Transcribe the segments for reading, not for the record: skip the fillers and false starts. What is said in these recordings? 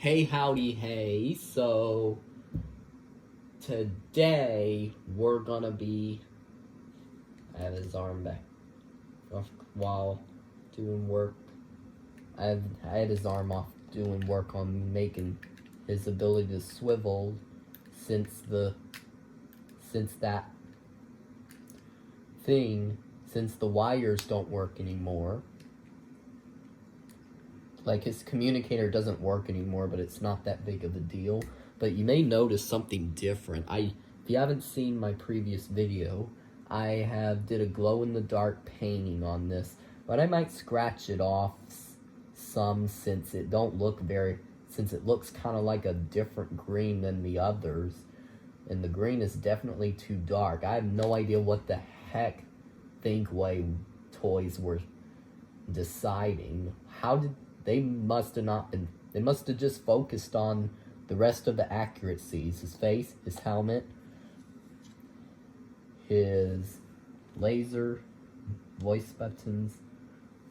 Hey, howdy, hey. So, today we're gonna be. I have his arm back. While doing work. I had his arm off doing work on making his ability to swivel since the wires don't work anymore. Like, his communicator doesn't work anymore, but it's not that big of a deal. But you may notice something different. If you haven't seen my previous video, I did a glow-in-the-dark painting on this. But I might scratch it off some since it looks kind of like a different green than the others. And the green is definitely too dark. I have no idea what the heck Thinkway Toys were deciding. They must have just focused on the rest of the accuracies. His face, his helmet, his laser, voice buttons,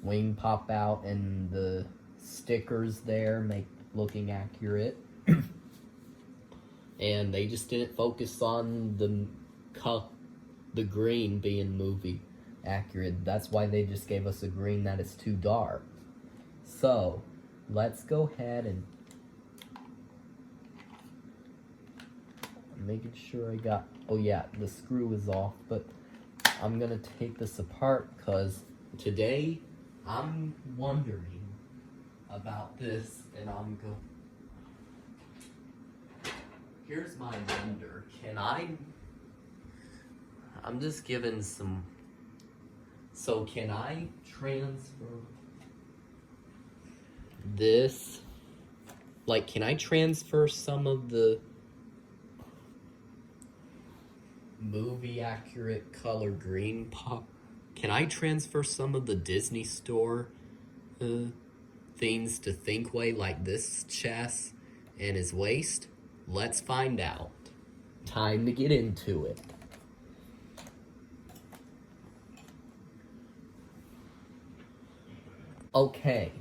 wing pop out, and the stickers there make looking accurate. And they just didn't focus on the green being movie accurate. That's why they just gave us a green that is too dark. So, let's go ahead and making sure I got, oh yeah, the screw is off, but I'm gonna take this apart because today I'm wondering about this, and here's my wonder. I'm just giving some, so can I transfer this, like, can I transfer some of the movie accurate color green pop? Can I transfer some of the Disney Store things to Thinkway, like this chest and his waist? Let's find out. Time to get into it. Okay.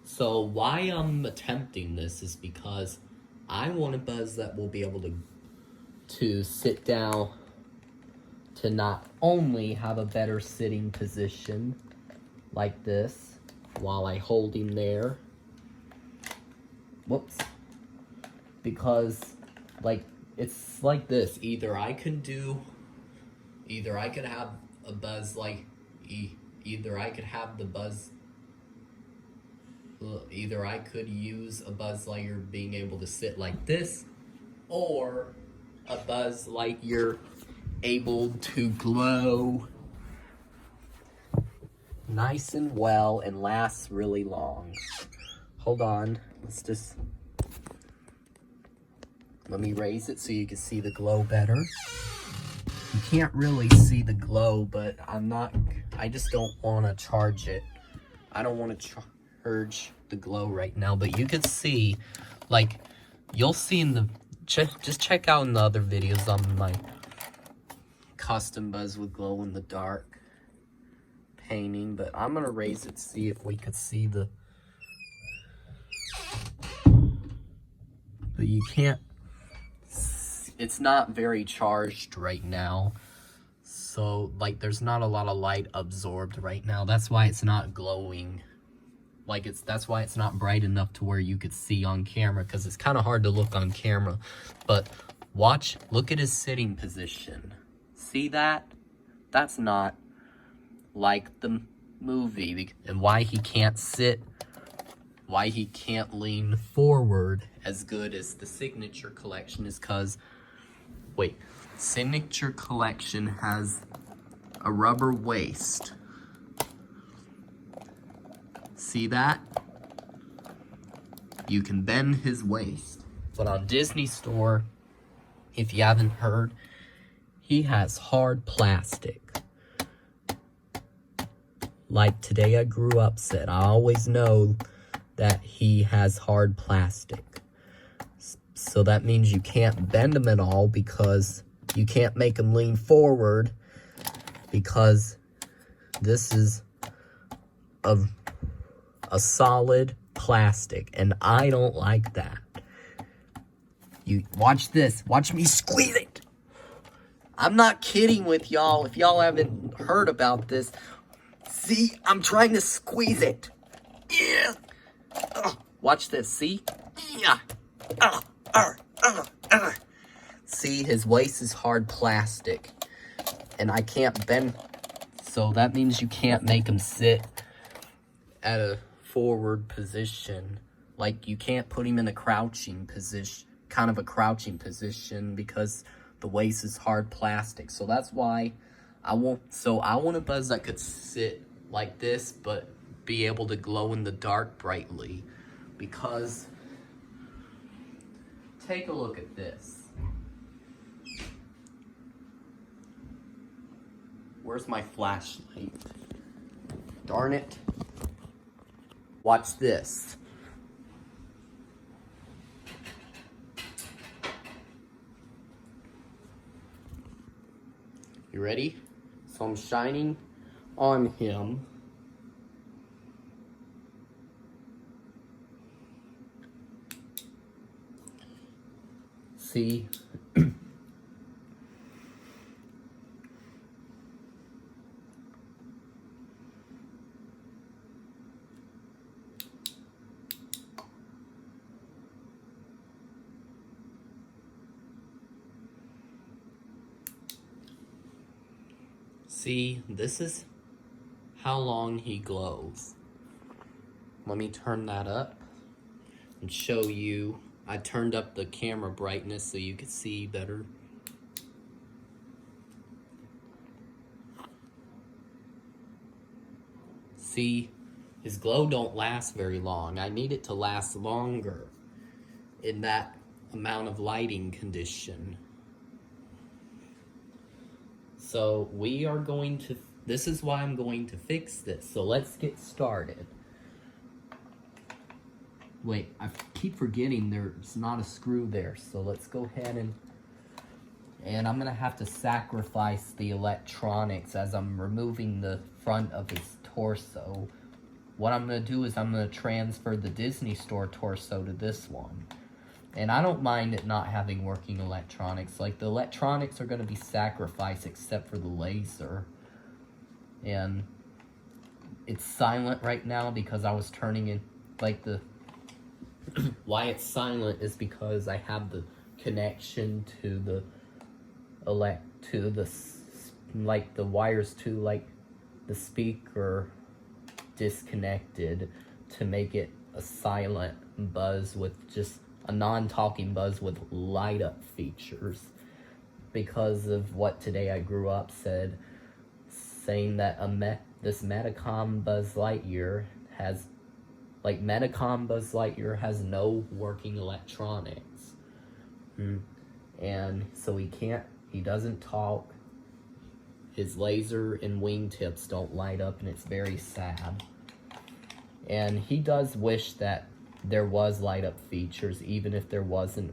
So why I'm attempting this is because I want a Buzz that will be able to sit down, to not only have a better sitting position like this while I hold him there. Whoops. Because, like, it's like this. Either I could have a Buzz like, either I could use a Buzz Lightyear being able to sit like this, or a Buzz Lightyear able to glow nice and well and lasts really long. Hold on, let me raise it so you can see the glow better. You can't really see the glow, but I just don't want to charge it. I don't want to charge the glow right now, but you can see, like, you'll see in the, just check out in the other videos on my custom Buzz with glow in the dark painting, but I'm gonna raise it to see if we could see the, but you can't, it's not very charged right now, so, like, there's not a lot of light absorbed right now. That's why it's not glowing. Like, that's why it's not bright enough to where you could see on camera, because it's kind of hard to look on camera. But look at his sitting position. See that? That's not like the movie. And why he can't lean forward as good as the Signature Collection is because, wait, Signature Collection has a rubber waist. See that? You can bend his waist. But on Disney Store, if you haven't heard, he has hard plastic. Like Today I Grew Up said, I always know that he has hard plastic. So that means you can't bend him at all, because you can't make him lean forward, because this is a solid plastic, and I don't like that. You watch this. Watch me squeeze it. I'm not kidding with y'all. If y'all haven't heard about this, see, I'm trying to squeeze it. Yeah. Watch this. See? Yeah. See, his waist is hard plastic, and I can't bend. So that means you can't make him sit at a forward position. Like, you can't put him in a crouching position, kind of a crouching position, because the waist is hard plastic. So that's why I want a Buzz that could sit like this, but be able to glow in the dark brightly. Because, take a look at this. Where's my flashlight? Darn it. Watch this. You ready? So I'm shining on him. See? See, this is how long he glows. Let me turn that up and show you. I turned up the camera brightness so you could see better. See, his glow don't last very long. I need it to last longer in that amount of lighting condition. So we are going to, this is why I'm going to fix this. So let's get started. Wait, I keep forgetting there's not a screw there. So let's go ahead and I'm gonna have to sacrifice the electronics as I'm removing the front of his torso. What I'm gonna do is I'm gonna transfer the Disney Store torso to this one. And I don't mind it not having working electronics. Like, the electronics are going to be sacrificed except for the laser. And it's silent right now because I was turning in, like, the... Why it's silent is because I have the connection to the... like, the wires to, like, the speaker disconnected to make it a silent Buzz with just... a non-talking Buzz with light-up features, because of what Today I Grew Up said, saying that this Metacom Buzz Lightyear has, like, Metacom Buzz Lightyear has no working electronics, and so he doesn't talk, his laser and wingtips don't light up, and it's very sad, and he does wish that there was light up features, even if there wasn't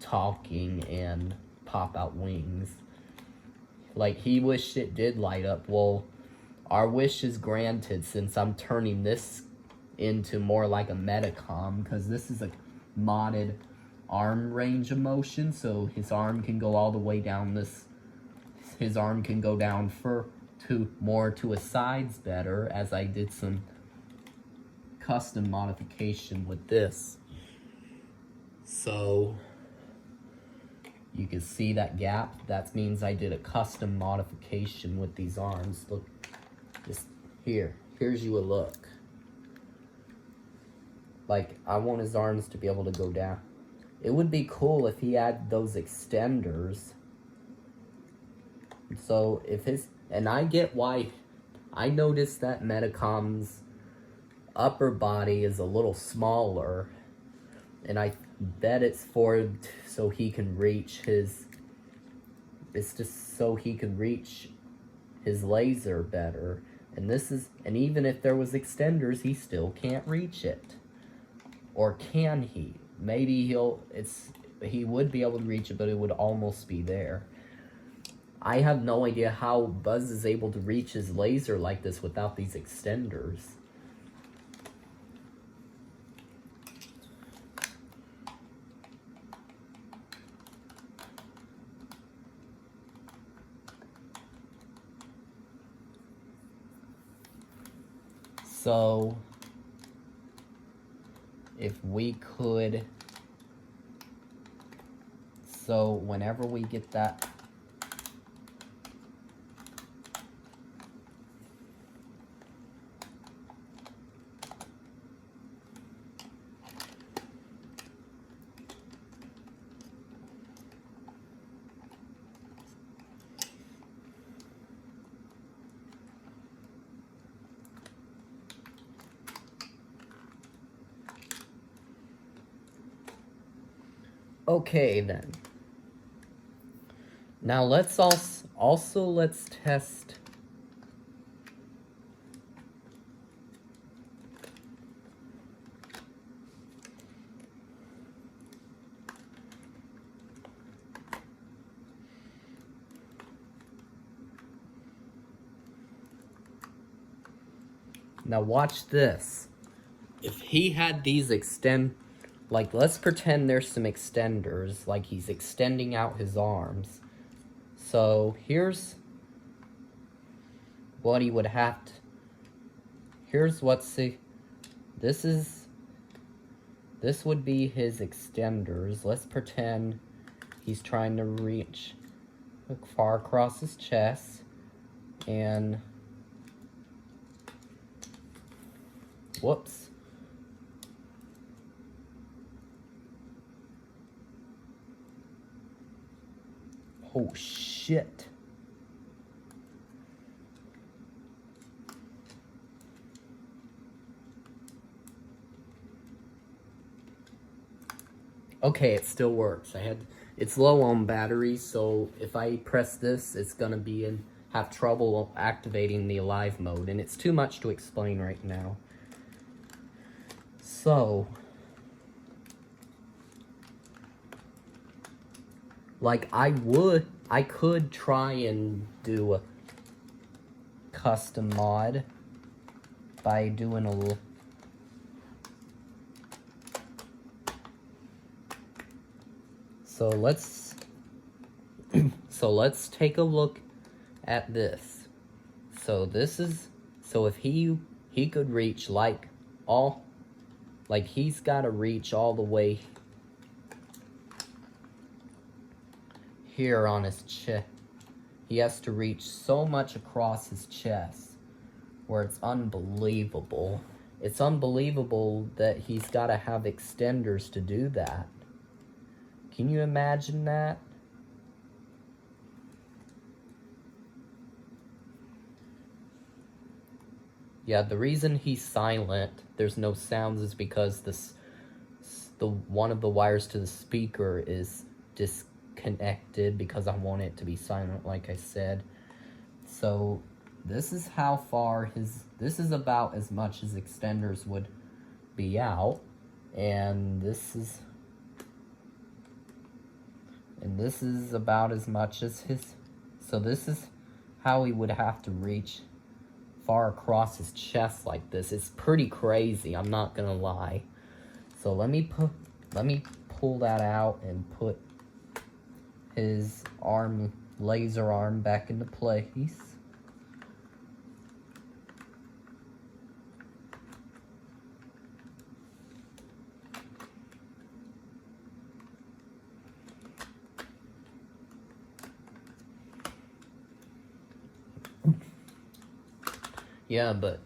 talking and pop out wings. Like, he wished it did light up. Well, our wish is granted since I'm turning this into more like a Metacom, because this is a modded arm range of motion, so his arm can go all the way down his arm can go down more to his sides better, as I did some custom modification with this. So you can see that gap. That means I did a custom modification with these arms. Look, just here's you a look. Like, I want his arms to be able to go down. It would be cool if he had those extenders. So and I get why. I noticed that Metacom's upper body is a little smaller, and I bet it's so he can reach his laser better, and even if there was extenders, he still can't reach it. Or can he? Maybe he would be able to reach it, but it would almost be there. I have no idea how Buzz is able to reach his laser like this without these extenders. So, if we could, so whenever we get that, okay then. Now let's also let's test now watch this. If he had these like, let's pretend there's some extenders, like he's extending out his arms. So here's what he would have to, here's what's the, this would be his extenders. Let's pretend he's trying to reach far across his chest, and whoops. Oh shit. Okay, it still works. It's low on battery, so if I press this, it's gonna have trouble activating the alive mode, and it's too much to explain right now. So, like, I could try and do a custom mod by doing a little. So let's take a look at this. So if he could reach he's got to reach all the way here on his chest. He has to reach so much across his chest where it's unbelievable. It's unbelievable that he's got to have extenders to do that. Can you imagine that? Yeah, the reason he's silent, there's no sounds, is because one of the wires to the speaker is disconnected because I want it to be silent, like I said. So this is how far this is about as much as extenders would be out, and this is about as much as so this is how he would have to reach far across his chest like this. It's pretty crazy, I'm not gonna lie. So let me pull that out and put his laser arm back into place. Yeah, but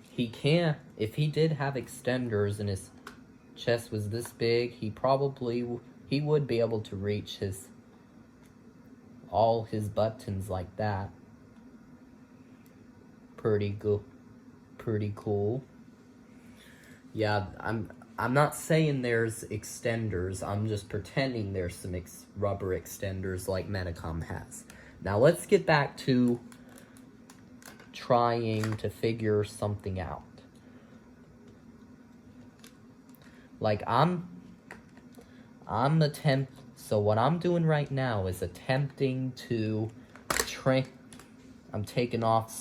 he can't. If he did have extenders and his chest was this big, he would be able to reach all his buttons like that. Pretty cool. Yeah, I'm not saying there's extenders. I'm just pretending there's some rubber extenders like Medicom has. Now let's get back to trying to figure something out. Like so what I'm doing right now is attempting to I'm taking off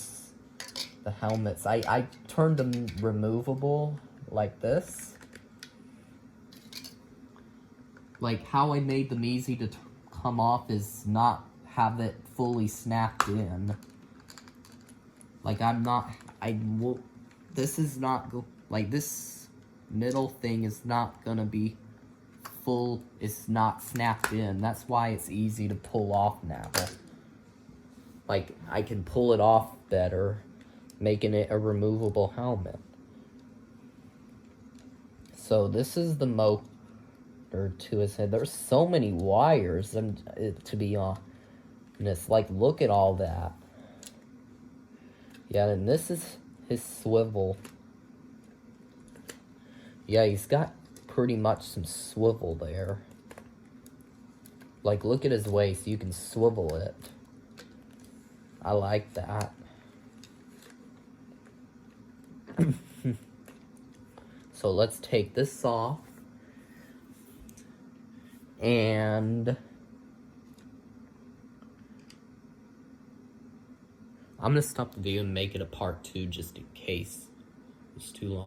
the helmets. I turned them removable like this. Like how I made them easy to come off is not have it fully snapped in. Like this is not, like, this middle thing is not gonna be full, it's not snapped in. That's why it's easy to pull off now. Like, I can pull it off better, making it a removable helmet. So this is the motor to his head. There's so many wires, and to be honest, like, look at all that. Yeah, and this is his swivel. Yeah, he's got pretty much some swivel there. Like, look at his waist. You can swivel it. I like that. So let's take this off. And I'm going to stop the video and make it a part 2 just in case it's too long.